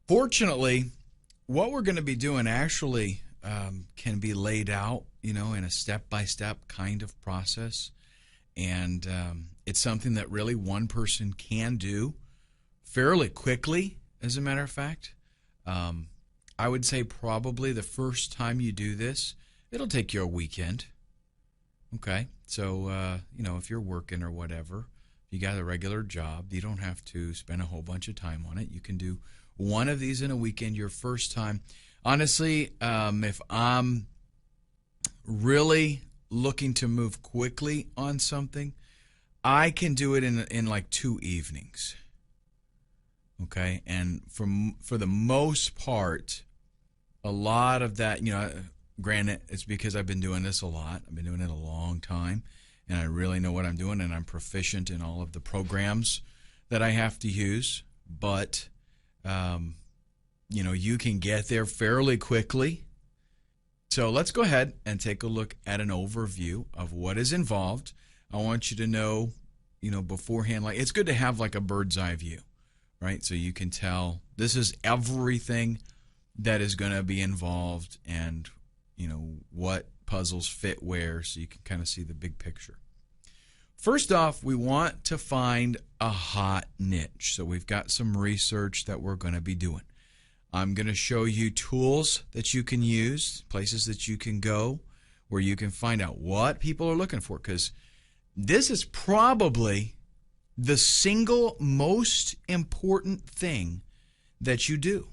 Fortunately, what we're going to be doing actually can be laid out, in a step-by-step kind of process. And it's something that really one person can do fairly quickly, as a matter of fact. I would say probably the first time you do this, it'll take you a weekend. Okay, so, if you're working or whatever, you got a regular job, you don't have to spend a whole bunch of time on it. You can do one of these in a weekend your first time. Honestly, if I'm really looking to move quickly on something, I can do it in like 2 evenings. Okay, and for the most part, a lot of that, granted, it's because I've been doing this a lot. I've been doing it a long time, and I really know what I'm doing, and I'm proficient in all of the programs that I have to use. But, you can get there fairly quickly. So let's go ahead and take a look at an overview of what is involved. I want you to know, beforehand, like it's good to have like a bird's eye view, right? So you can tell this is everything that is going to be involved and, what puzzles fit where, so you can kind of see the big picture. First off, we want to find a hot niche. So we've got some research that we're going to be doing. I'm going to show you tools that you can use, places that you can go where you can find out what people are looking for, because this is probably the single most important thing that you do,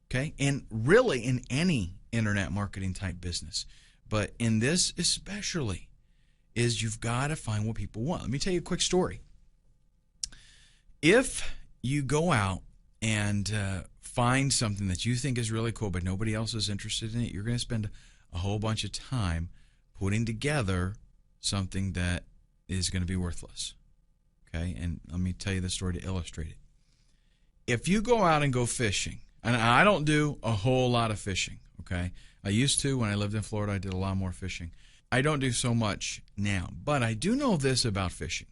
okay? And really in any internet marketing type business, but in this especially, is you've got to find what people want. Let me tell you a quick story. If you go out and find something that you think is really cool, but nobody else is interested in it, you're going to spend a whole bunch of time putting together something that is going to be worthless. Okay, and let me tell you the story to illustrate it. If you go out and go fishing, and I don't do a whole lot of fishing, okay? I used to when I lived in Florida. I did a lot more fishing. I don't do so much now, but I do know this about fishing.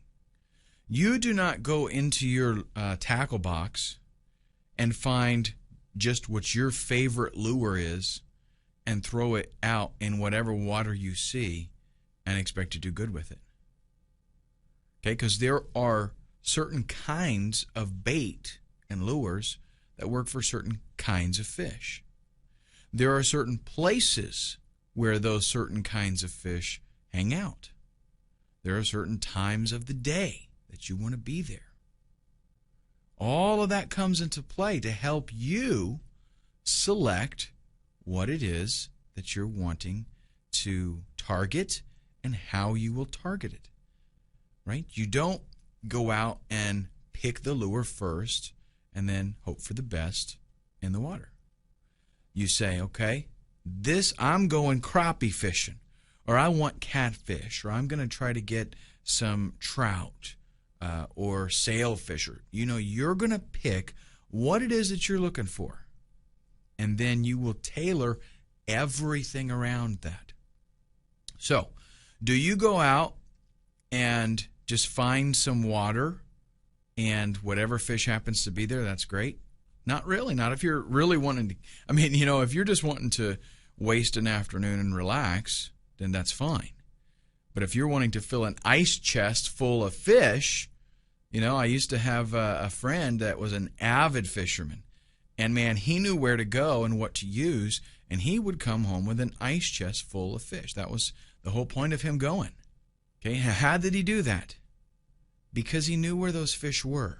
You do not go into your tackle box and find just what your favorite lure is and throw it out in whatever water you see and expect to do good with it. Okay, because there are certain kinds of bait and lures that work for certain kinds of fish. There are certain places where those certain kinds of fish hang out. There are certain times of the day that you want to be there. All of that comes into play to help you select what it is that you're wanting to target and how you will target it, right? You don't go out and pick the lure first and then hope for the best in the water. You say, okay, I'm going crappie fishing, or I want catfish, or I'm going to try to get some trout or sailfish. You're going to pick what it is that you're looking for, and then you will tailor everything around that. So, do you go out and just find some water and whatever fish happens to be there, that's great? Not really. Not if you're really wanting to. If you're just wanting to waste an afternoon and relax, then that's fine. But if you're wanting to fill an ice chest full of fish, I used to have a friend that was an avid fisherman. And man, he knew where to go and what to use, and he would come home with an ice chest full of fish. That was the whole point of him going. Okay, how did he do that? Because he knew where those fish were.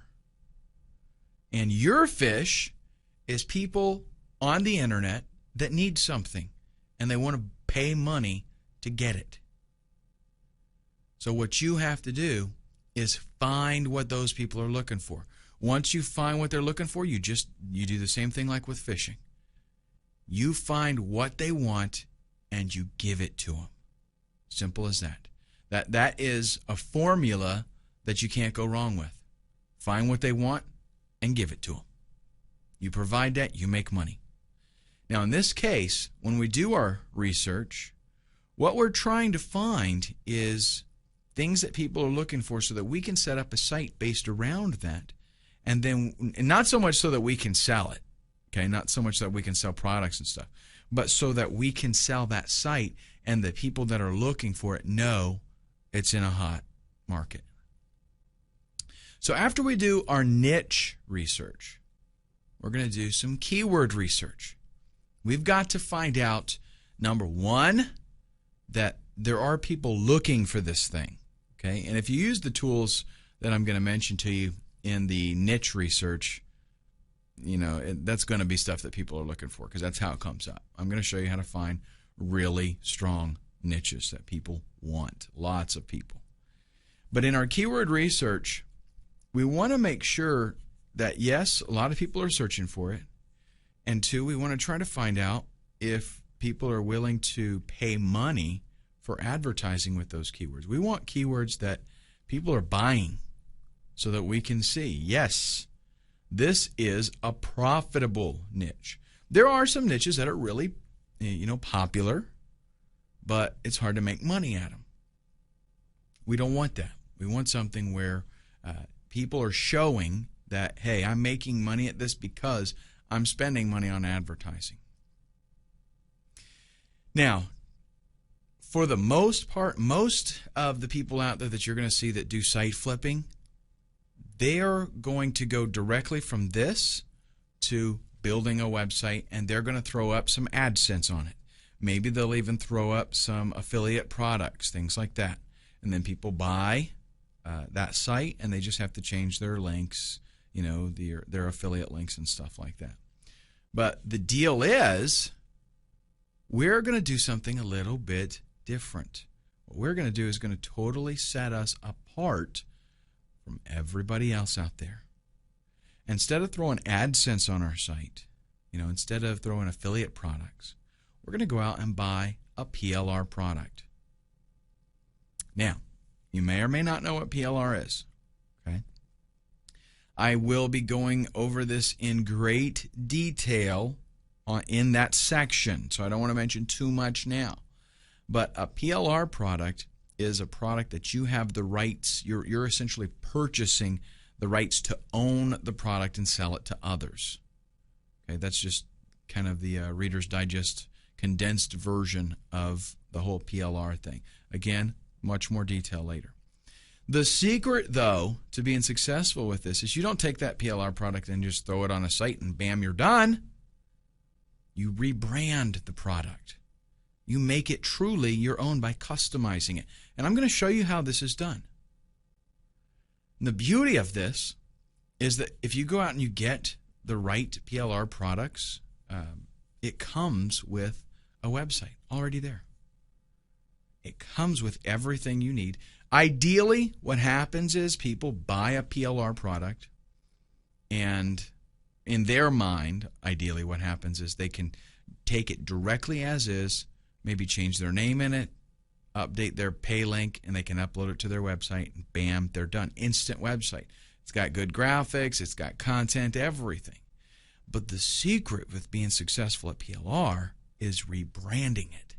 And your fish is people on the internet that need something, and they want to pay money to get it. So what you have to do is find what those people are looking for. Once you find what they're looking for, you do the same thing like with fishing. You find what they want and you give it to them. Simple as that. That is a formula that you can't go wrong with. Find what they want and give it to them. You provide that, you make money. Now, in this case, when we do our research, what we're trying to find is things that people are looking for so that we can set up a site based around that, and not so much so that we can sell it. Okay, not so much that we can sell products and stuff, but so that we can sell that site and the people that are looking for it know it's in a hot market. So after we do our niche research, we're going to do some keyword research. We've got to find out, number one, that there are people looking for this thing. Okay, and if you use the tools that I'm going to mention to you in the niche research, that's going to be stuff that people are looking for because that's how it comes up. I'm going to show you how to find really strong niches that people want, lots of people. But in our keyword research, we want to make sure that, yes, a lot of people are searching for it, and two, we want to try to find out if people are willing to pay money for advertising with those keywords. We want keywords that people are buying so that we can see, yes, this is a profitable niche. There are some niches that are really, popular, but it's hard to make money at them. We don't want that. We want something where people are showing that, hey, I'm making money at this because I'm spending money on advertising. Now, for the most part, most of the people out there that you're going to see that do site flipping, they are going to go directly from this to building a website, and they're going to throw up some AdSense on it. Maybe they'll even throw up some affiliate products, things like that. And then people buy that site, and they just have to change their links, their affiliate links and stuff like that. But the deal is, we're going to do something a little bit different. What we're going to do is going to totally set us apart from everybody else out there. Instead of throwing AdSense on our site, instead of throwing affiliate products, we're going to go out and buy a PLR product. Now, you may or may not know what PLR is. Okay? I will be going over this in great detail in that section, so I don't want to mention too much now. But a PLR product is a product that you have the rights, you're essentially purchasing the rights to own the product and sell it to others. Okay, that's just kind of the Reader's Digest condensed version of the whole PLR thing. Again, much more detail later. The secret, though, to being successful with this is you don't take that PLR product and just throw it on a site and bam, you're done. You rebrand the product. You make it truly your own by customizing it. And I'm going to show you how this is done. And the beauty of this is that if you go out and you get the right PLR products, it comes with a website already there. It comes with everything you need. Ideally, what happens is people buy a PLR product, and in their mind, ideally what happens is they can take it directly as is, maybe change their name in it, update their pay link, and they can upload it to their website, and bam, they're done. Instant website. It's got good graphics, it's got content, everything. But the secret with being successful at PLR is rebranding it.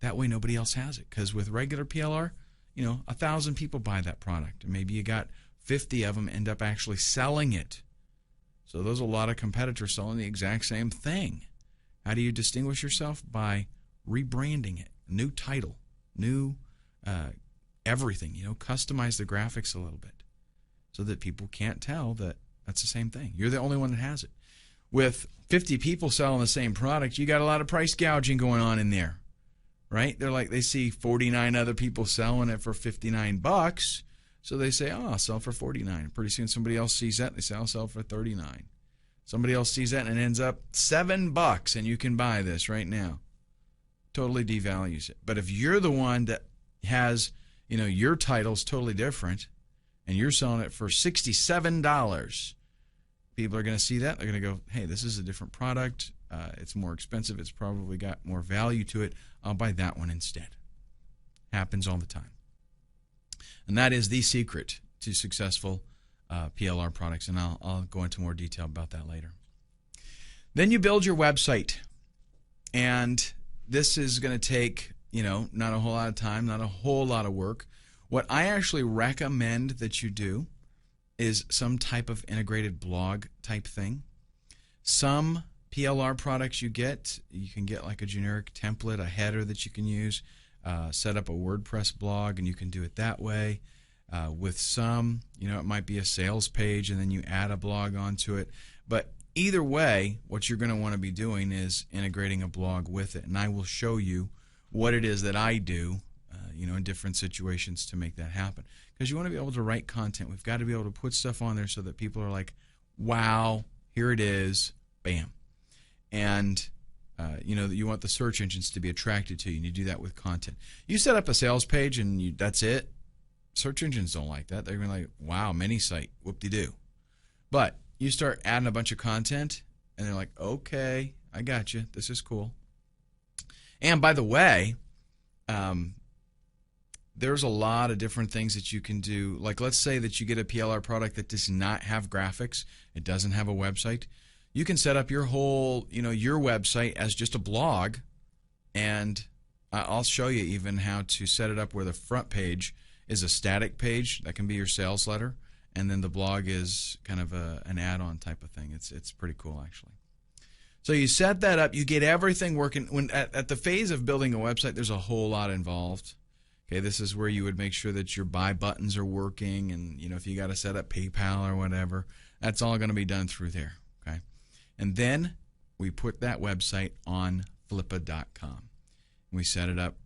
That way nobody else has it. Because with regular PLR, 1,000 people buy that product, and maybe you got 50 of them end up actually selling it. So there's a lot of competitors selling the exact same thing. How do you distinguish yourself? By rebranding it. New title, new everything. Customize the graphics a little bit so that people can't tell that that's the same thing. You're the only one that has it. With 50 people selling the same product, you got a lot of price gouging going on in there. Right? They see 49 other people selling it for $59, so they say, oh, I'll sell for $49. Pretty soon somebody else sees that, and they say, I'll sell for $39. Somebody else sees that, and it ends up $7, and you can buy this right now. Totally devalues it. But if you're the one that has, your title's totally different, and you're selling it for $67, people are going to see that. They're going to go, hey, this is a different product. It's more expensive. It's probably got more value to it. I'll buy that one instead. Happens all the time. And that is the secret to successful PLR products, and I'll go into more detail about that later. Then you build your website, and this is going to take, not a whole lot of time, not a whole lot of work. What I actually recommend that you do is some type of integrated blog type thing. Some PLR products you can get like a generic template, a header that you can use, set up a WordPress blog, and you can do it that way. With some, it might be a sales page, and then you add a blog onto it. But either way, what you're going to want to be doing is integrating a blog with it, and I will show you what it is that I do, in different situations to make that happen. Because you want to be able to write content. We've got to be able to put stuff on there so that people are like, wow, here it is, bam. And you want the search engines to be attracted to you, and you do that with content. You set up a sales page and that's it. Search engines don't like that. They're going to be like, wow, mini site, whoop-de-doo. But you start adding a bunch of content, and they're like, okay, I got you. This is cool. And by the way, there's a lot of different things that you can do. Like, let's say that you get a PLR product that does not have graphics. It doesn't have a website. You can set up your whole, your website as just a blog, and I'll show you even how to set it up where the front page is a static page. That can be your sales letter, and then the blog is kind of an add-on type of thing. It's pretty cool, actually. So you set that up. You get everything working. When at the phase of building a website, there's a whole lot involved. Okay, this is where you would make sure that your buy buttons are working, and if you got to set up PayPal or whatever, that's all going to be done through there. Okay, and then we put that website on Flippa.com. We set it up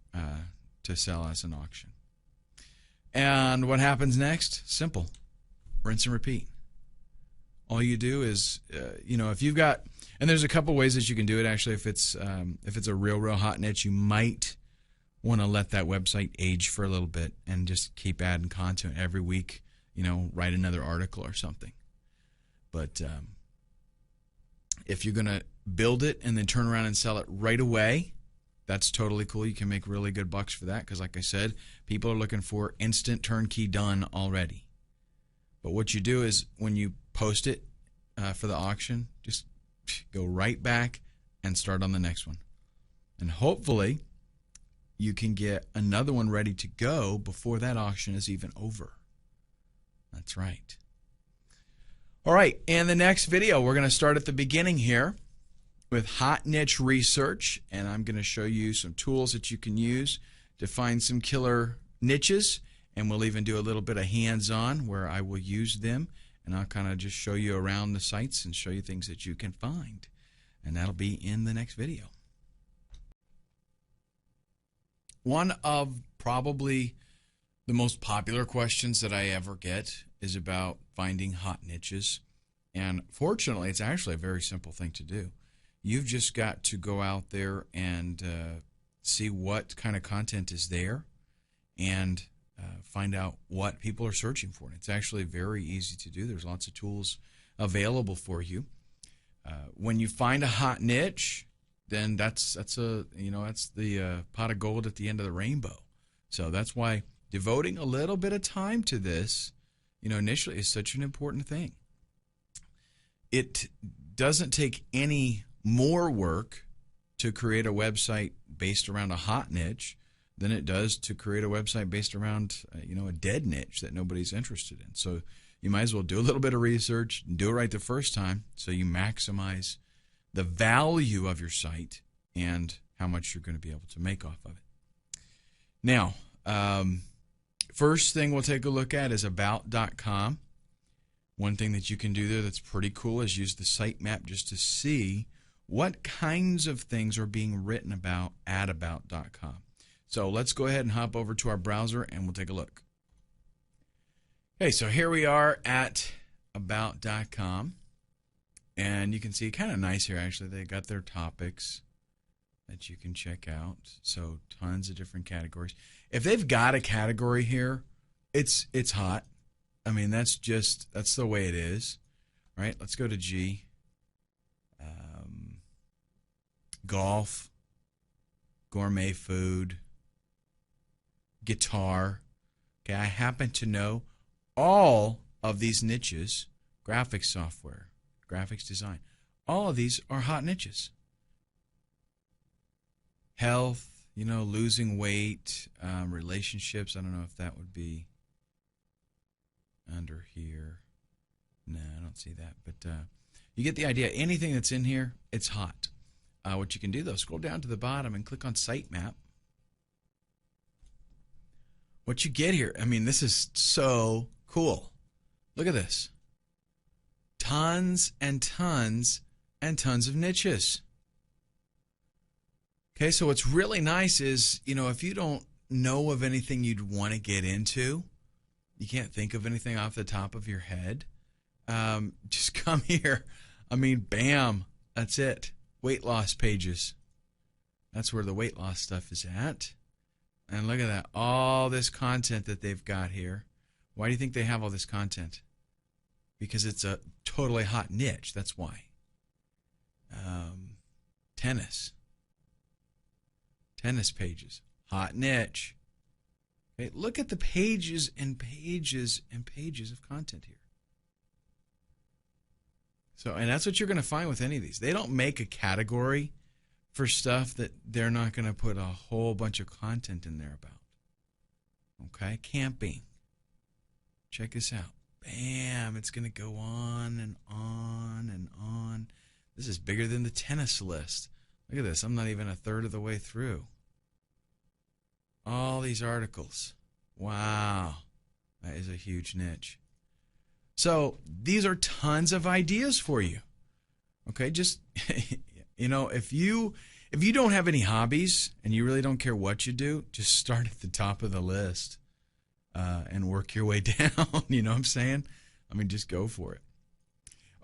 to sell as an auction. And what happens next? Simple, rinse and repeat. All you do is, if you've got, and there's a couple ways that you can do it. Actually, if it's a real hot niche, you might want to let that website age for a little bit and just keep adding content every week, write another article or something. But if you're going to build it and then turn around and sell it right away, that's totally cool. You can make really good bucks for that because, like I said, people are looking for instant turnkey done already. But what you do is when you post it for the auction, just go right back and start on the next one. And hopefully you can get another one ready to go before that auction is even over. That's right. All right, in the next video, we're going to start at the beginning here with hot niche research, and I'm going to show you some tools that you can use to find some killer niches, and we'll even do a little bit of hands-on where I will use them, and I'll kind of just show you around the sites and show you things that you can find, and that'll be in the next video. One of probably the most popular questions that I ever get is about finding hot niches. And fortunately, it's actually a very simple thing to do. You've just got to go out there and see what kind of content is there and find out what people are searching for. And it's actually very easy to do. There's lots of tools available for you. When you find a hot niche, then that's the pot of gold at the end of the rainbow. So that's why devoting a little bit of time to this, initially is such an important thing. It doesn't take any more work to create a website based around a hot niche than it does to create a website based around a dead niche that nobody's interested in. So you might as well do a little bit of research and do it right the first time so you maximize the value of your site and how much you're going to be able to make off of it. Now, first thing we'll take a look at is about.com. One thing that you can do there that's pretty cool is use the sitemap just to see what kinds of things are being written about at about.com. So let's go ahead and hop over to our browser and we'll take a look. Okay, so here we are at about.com. And you can see kind of nice here, actually. They got their topics that you can check out. So tons of different categories. If they've got a category here, it's hot. I mean, that's the way it is. All right, let's go to G. Golf, gourmet food, guitar. Okay, I happen to know all of these niches, graphics software, graphics design. All of these are hot niches. Health, losing weight, relationships. I don't know if that would be under here. No, I don't see that. But You get the idea. Anything that's in here, it's hot. What you can do, though, scroll down to the bottom and click on Sitemap. What you get here, I mean, this is so cool. Look at this. Tons and tons and tons of niches. Okay, so what's really nice is, if you don't know of anything you'd want to get into, you can't think of anything off the top of your head, just come here. I mean, bam, that's it. Weight loss pages. That's where the weight loss stuff is at. And look at that, all this content that they've got here. Why do you think they have all this content? Because it's a totally hot niche, that's why. Tennis pages, hot niche. Okay, look at the pages and pages and pages of content here. So, and that's what you're going to find with any of these. They don't make a category for stuff that they're not going to put a whole bunch of content in there about. Okay, camping. Check this out. Bam, it's going to go on and on and on. This is bigger than the tennis list. Look at this. I'm not even a third of the way through. All these articles. Wow. That is a huge niche. So these are tons of ideas for you. Okay, just, if you don't have any hobbies and you really don't care what you do, just start at the top of the list and work your way down. You know what I'm saying? I mean, just go for it.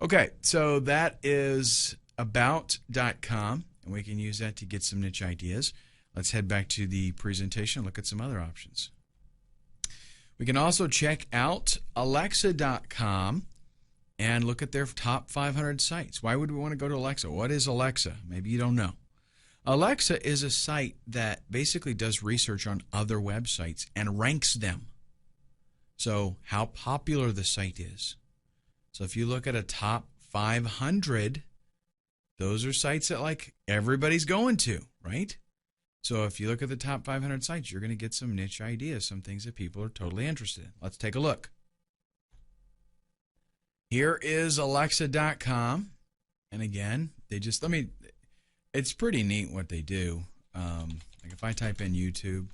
Okay, so that is about.com, and we can use that to get some niche ideas. Let's head back to the presentation and look at some other options. We can also check out Alexa.com and look at their top 500 sites. Why would we want to go to Alexa? What is Alexa? Maybe you don't know. Alexa is a site that basically does research on other websites and ranks them. So how popular the site is. So if you look at a top 500, those are sites that everybody's going to, right? So if you look at the top 500 sites, you're going to get some niche ideas, some things that people are totally interested in. Let's take a look. Here is Alexa.com. And again, it's pretty neat what they do. If I type in YouTube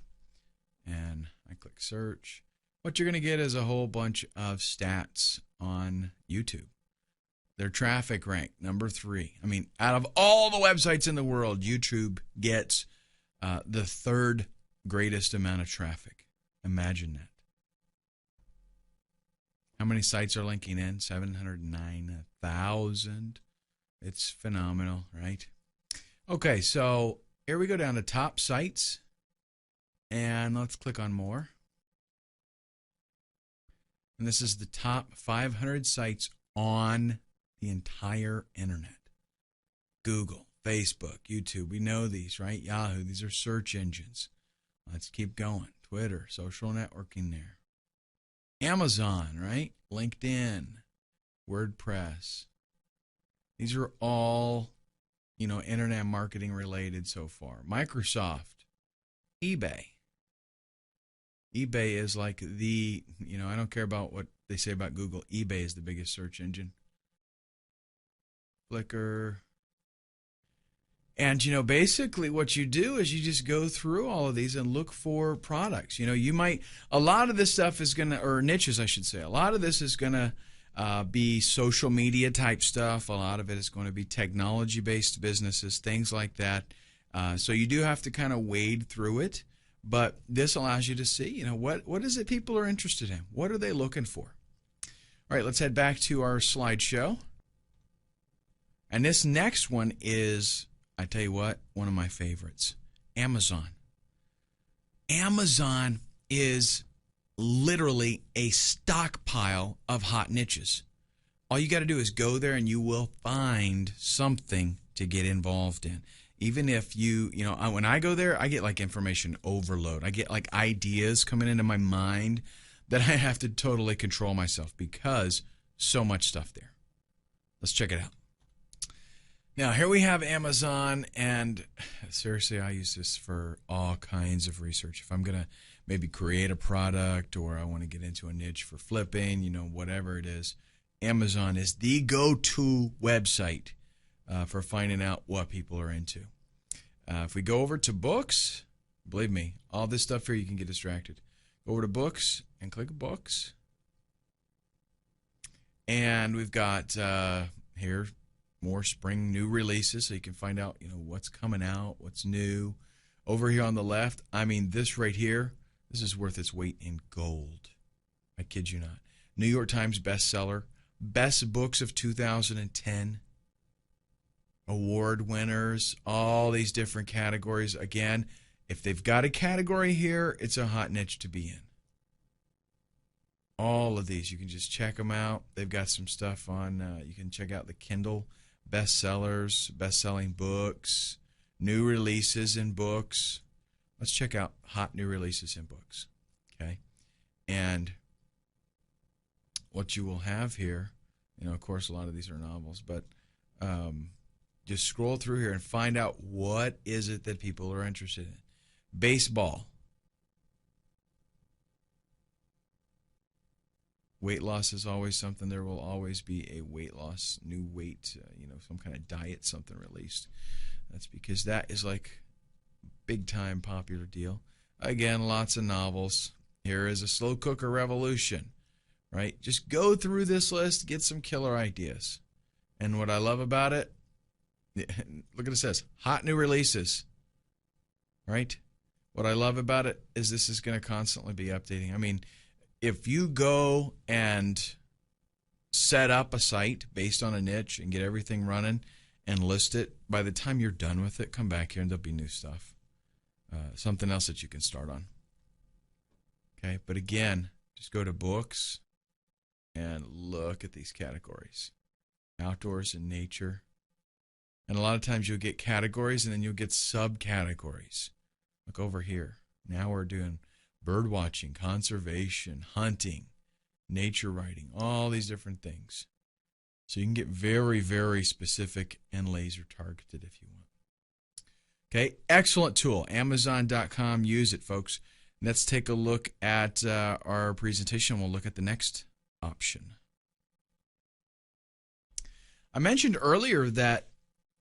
and I click search, what you're going to get is a whole bunch of stats on YouTube. Their traffic rank, number 3. I mean, out of all the websites in the world, YouTube gets the third greatest amount of traffic. Imagine that. How many sites are linking in? 709,000. It's phenomenal, right? Okay, so here we go down to top sites, and let's click on more. And this is the top 500 sites on the entire internet. Google, Facebook, YouTube, we know these, right? Yahoo, these are search engines. Let's keep going. Twitter, social networking there. Amazon, right? LinkedIn, WordPress. These are all, internet marketing related so far. Microsoft, eBay. eBay is like the, I don't care about what they say about Google. eBay is the biggest search engine. Flickr. And, basically what you do is you just go through all of these and look for products. A lot of this stuff is going to, or niches, I should say, a lot of this is going to be social media type stuff. A lot of it is going to be technology-based businesses, things like that. So you do have to kind of wade through it. But this allows you to see, what is it people are interested in? What are they looking for? All right, let's head back to our slideshow. And this next one is, I tell you what, one of my favorites, Amazon. Amazon is literally a stockpile of hot niches. All you got to do is go there and you will find something to get involved in. Even if when I go there, I get information overload. I get ideas coming into my mind that I have to totally control myself because so much stuff there. Let's check it out. Now, here we have Amazon, and seriously, I use this for all kinds of research. If I'm going to maybe create a product or I want to get into a niche for flipping, whatever it is, Amazon is the go-to website for finding out what people are into. If we go over to books, believe me, all this stuff here you can get distracted. Go over to books and click books. And we've got here more spring new releases, so you can find out, what's coming out, what's new. Over here on the left, I mean, this right here, this is worth its weight in gold. I kid you not. New York Times bestseller, best books of 2010, award winners, all these different categories. Again, if they've got a category here, it's a hot niche to be in. All of these, you can just check them out. They've got some stuff on, you can check out the Kindle bestsellers, best-selling books, new releases in books. Let's check out hot new releases in books, okay? And what you will have here, of course, a lot of these are novels, but just scroll through here and find out what is it that people are interested in. Baseball. Weight loss is always something. There will always be a weight loss, new weight, some kind of diet, something released. That's because that is like big time popular deal. Again, lots of novels. Here is a slow cooker revolution, right? Just go through this list, get some killer ideas. And what I love about it, look at it says, hot new releases, right? What I love about it is this is going to constantly be updating. I mean, if you go and set up a site based on a niche and get everything running and list it, by the time you're done with it, come back here and there'll be new stuff. Something else that you can start on. Okay, but again, just go to books and look at these categories. Outdoors and nature. And a lot of times you'll get categories and then you'll get subcategories. Look over here. Now we're doing bird watching, conservation, hunting, nature writing, all these different things. So you can get very, very specific and laser targeted if you want. Okay, excellent tool. Amazon.com. Use it, folks. Let's take a look at our presentation. We'll look at the next option. I mentioned earlier that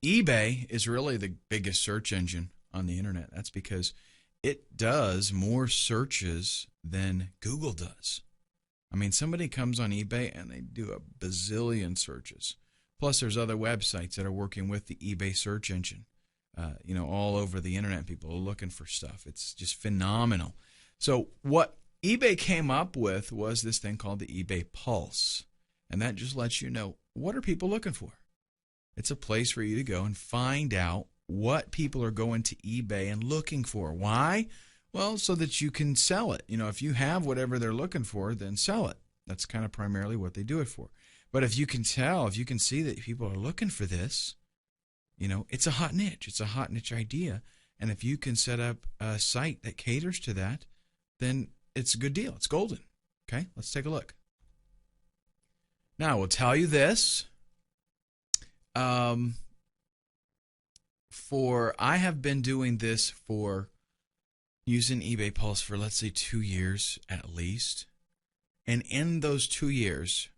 eBay is really the biggest search engine on the internet. That's because it does more searches than Google does. I mean, somebody comes on eBay and they do a bazillion searches. Plus, there's other websites that are working with the eBay search engine. All over the internet, people are looking for stuff. It's just phenomenal. So what eBay came up with was this thing called the eBay Pulse. And that just lets you know, what are people looking for? It's a place for you to go and find out what people are going to eBay and looking for. Why? Well, so that you can sell it. If you have whatever they're looking for, then sell it. That's kind of primarily what they do it for. But if you can see that people are looking for this, it's a hot niche. It's a hot niche idea. And if you can set up a site that caters to that, then it's a good deal. It's golden. Okay, let's take a look. Now, I will tell you this. I have been doing this for using eBay Pulse for, let's say, 2 years at least. And in those 2 years,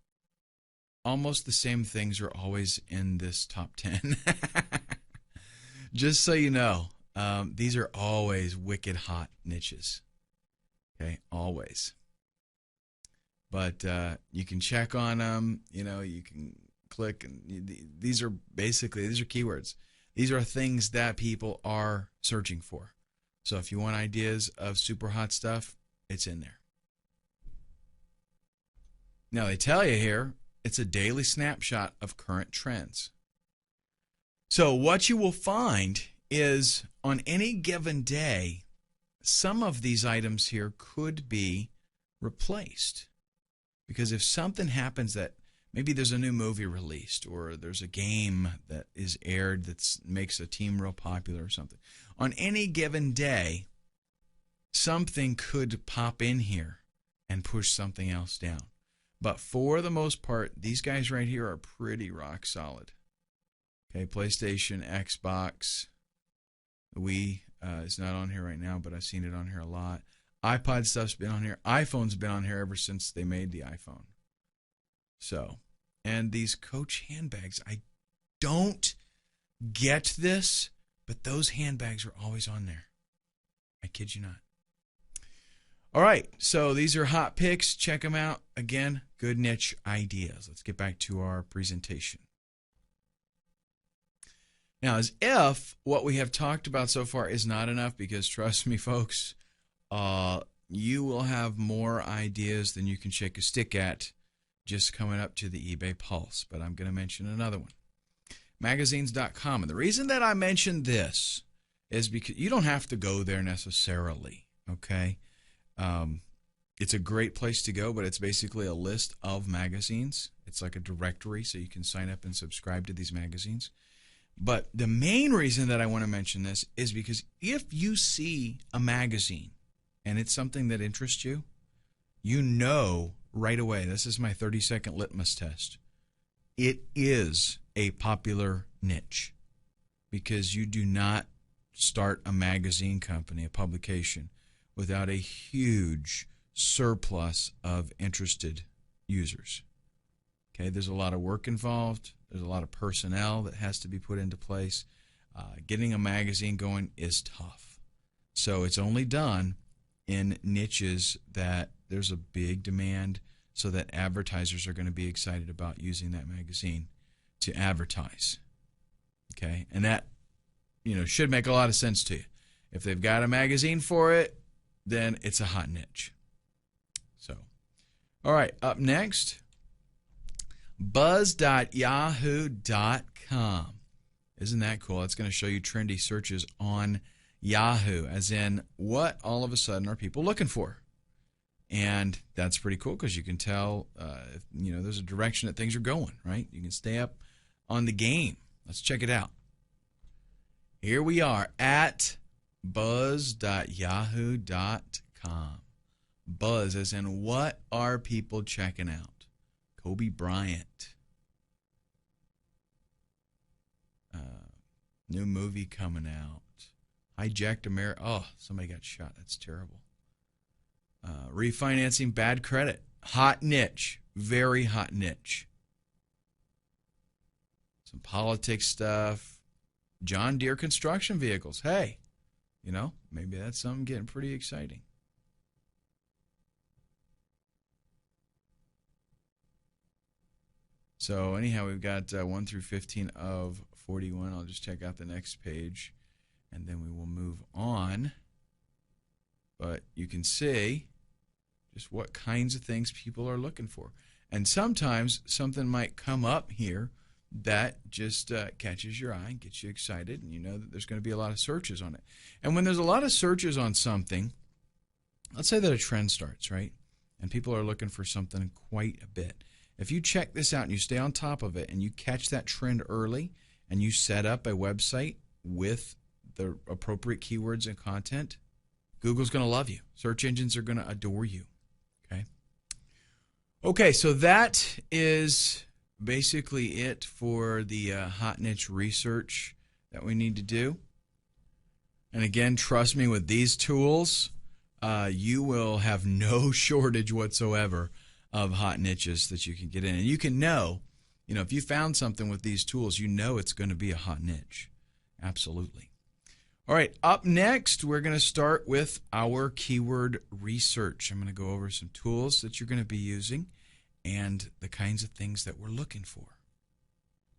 almost the same things are always in this top 10. Just so you know, these are always wicked hot niches. Okay, always. But you can check on them. You can click, and these are keywords. These are things that people are searching for. So if you want ideas of super hot stuff, it's in there. Now they tell you here, it's a daily snapshot of current trends. So what you will find is on any given day, some of these items here could be replaced. Because if something happens that maybe there's a new movie released or there's a game that is aired that makes a team real popular or something, on any given day, something could pop in here and push something else down. But for the most part, these guys right here are pretty rock solid. Okay, PlayStation, Xbox, Wii is not on here right now, but I've seen it on here a lot. iPod stuff's been on here. iPhone's been on here ever since they made the iPhone. So, And these Coach handbags, I don't get this, but those handbags are always on there. I kid you not. All right, so these are hot picks. Check them out. Again, good niche ideas. Let's get back to our presentation. Now, as if what we have talked about so far is not enough, because trust me, folks, you will have more ideas than you can shake a stick at just coming up to the eBay Pulse. But I'm going to mention another one. Magazines.com. And the reason that I mentioned this is because you don't have to go there necessarily, okay? It's a great place to go, but it's basically a list of magazines. It's like a directory, so you can sign up and subscribe to these magazines. But the main reason that I want to mention this is because if you see a magazine and it's something that interests you, you know right away, this is my 30-second litmus test, it is a popular niche, because you do not start a magazine company, a publication, without a huge surplus of interested users. Okay, there's a lot of work involved. There's a lot of personnel that has to be put into place. Getting a magazine going is tough. So it's only done in niches that there's a big demand, so that advertisers are going to be excited about using that magazine to advertise. Okay, and that, should make a lot of sense to you. If they've got a magazine for it, then it's a hot niche. So, all right, up next, buzz.yahoo.com. Isn't that cool? It's going to show you trendy searches on Yahoo, as in what all of a sudden are people looking for. And that's pretty cool, because you can tell, if, there's a direction that things are going, right? You can stay up on the game. Let's check it out. Here we are at buzz.yahoo.com. Buzz, as in what are people checking out? Kobe Bryant. New movie coming out. Hijacked America. Oh, somebody got shot. That's terrible. Refinancing bad credit. Hot niche. Very hot niche. Some politics stuff. John Deere construction vehicles. Hey, maybe that's something getting pretty exciting. So anyhow, we've got 1 through 15 of 41. I'll just check out the next page, and then we will move on. But you can see just what kinds of things people are looking for. And sometimes something might come up here that just catches your eye and gets you excited, and you know that there's going to be a lot of searches on it. And when there's a lot of searches on something, let's say that a trend starts, right? And people are looking for something quite a bit. If you check this out and you stay on top of it and you catch that trend early and you set up a website with the appropriate keywords and content, Google's going to love you. Search engines are going to adore you. Okay, so that is basically it for the hot niche research that we need to do. And again, trust me, with these tools, you will have no shortage whatsoever of hot niches that you can get in. And you can know, if you found something with these tools, it's going to be a hot niche. Absolutely. All right, up next, we're going to start with our keyword research. I'm going to go over some tools that you're going to be using and the kinds of things that we're looking for.